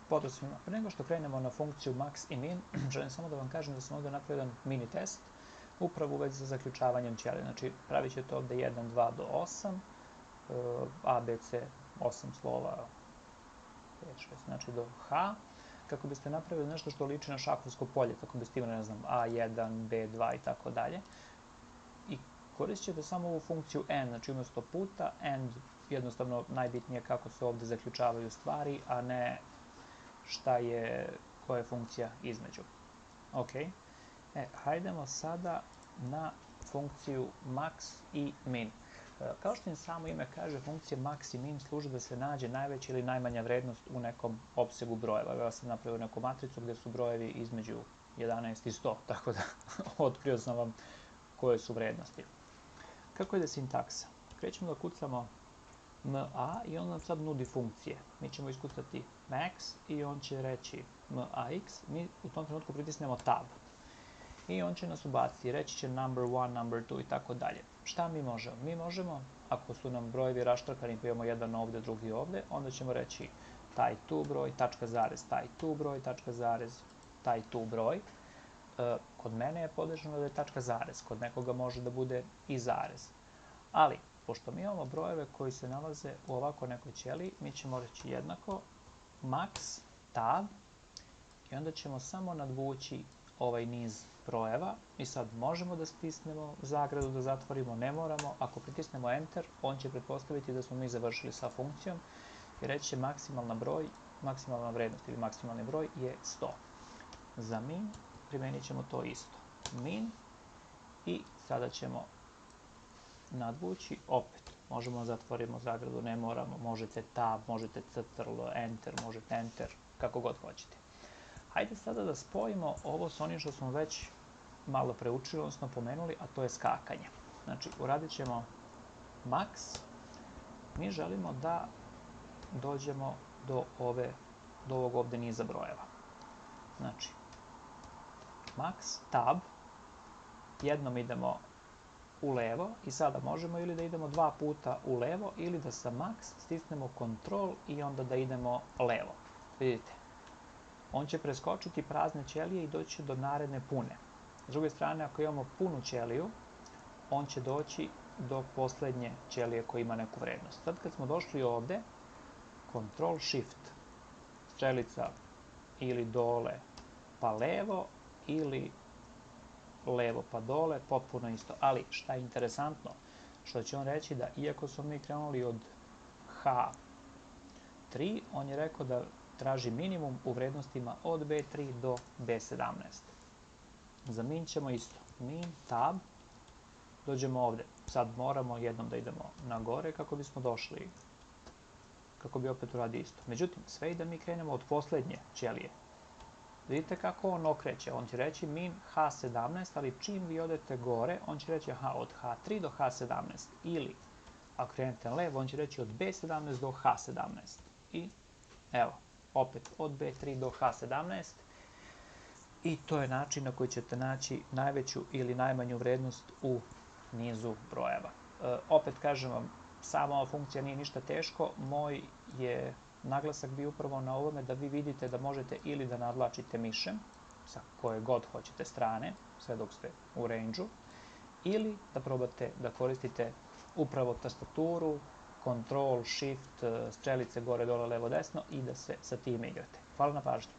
Pozdrav svima. Pre nego što krenemo na funkciju max i min, želim samo da vam kažem da sam ovdje napravio jedan mini test upravo u vezi sa zaključavanjem ćelije. Znači, pravit ćete ovdje 1, 2 do 8, A, B, C, 8 slova, 5, 6, znači do H, kako biste napravili nešto što liči na šahovsko polje, kako biste imali, ne znam, A1, B2 i tako dalje. I koristit ćete samo ovu funkciju AND, znači umjesto puta, AND jednostavno najbitnije kako se ovdje zaključavaju stvari, a ne koja je funkcija između. Ok, hajdemo sada na funkciju max i min. Kao što im samo ime kaže, funkcija max i min služi da se nađe najveća ili najmanja vrednost u nekom opsegu brojeva. Ja sam napravio neku matricu gdje su brojevi između 11 i 100, tako da otkrio sam vam koje su vrednosti. Kako ide sintaksa? Krećemo da kucamo ma i on nam sad nudi funkcije. Mi ćemo iskucati max i on će reći max. Mi u tom trenutku pritisnemo tab. I on će nas ubaciti, reći će number 1, number 2 i tako dalje. Šta mi možemo? Mi možemo, ako su nam brojevi raštrkani pa imamo jedan ovdje, drugi ovdje, onda ćemo reći taj tu broj, tačka zarez, taj tu broj, tačka zarez, taj tu broj. Kod mene je podešeno da je tačka zarez, kod nekoga može da bude i zarez. Ali, pošto mi imamo brojeve koji se nalaze u ovako nekoj ćeliji, mi ćemo reći jednako max tab i onda ćemo samo nadvući ovaj niz brojeva i sad možemo da stisnemo zagradu, da zatvorimo, ne moramo. Ako pritisnemo enter, on će pretpostaviti da smo mi završili sa funkcijom i reći će maksimalna vrednost ili maksimalni broj je 100. Za min primijenit ćemo to isto. Min i sada ćemo nadvući, opet možemo zatvorimo zagradu, ne moramo, možete tab, možete ctrl, enter, možete enter, kako god hoćete. Hajde sada da spojimo ovo s onim što smo već malo preučili, odnosno pomenuli, a to je skakanje. Znači, uradit ćemo max, mi želimo da dođemo do ovog ovdje niza brojeva. Znači, max tab, jednom idemo u levo i sada možemo ili da idemo 2 puta u levo ili da sa max stisnemo kontrol i onda da idemo levo. Vidite, on će preskočiti prazne ćelije i doći do naredne pune. S druge strane, ako imamo punu ćeliju, on će doći do posljednje ćelije koja ima neku vrednost. Sad kad smo došli ovdje, kontrol shift, strelica ili dole pa levo ili levo pa dole, potpuno isto. Ali šta je interesantno, što će on reći da iako smo mi krenuli od H3, on je rekao da traži minimum u vrednostima od B3 do B17. Za min ćemo isto. Min, tab, dođemo ovdje. Sad moramo jednom da idemo na gore kako bismo došli, kako bi opet uradio isto. Međutim, sve i da mi krenemo od posljednje ćelije. Vidite kako on okreće. On će reći min H17, ali čim vi odete gore, on će reći od H3 do H17. Ili, ako krenete levo, on će reći od B17 do H17. I evo, opet od B3 do H17. I to je način na koji ćete naći najveću ili najmanju vrednost u nizu brojeva. Opet kažem vam, sama ova funkcija nije ništa teško. Moj je naglasak bio upravo na ovome da vi vidite da možete ili da nadlačite mišem sa koje god hoćete strane, sve dok ste u range-u, ili da probate da koristite upravo tastaturu, Ctrl, Shift, strelice gore, dole, levo, desno i da se sa time igrate. Hvala na pažnji.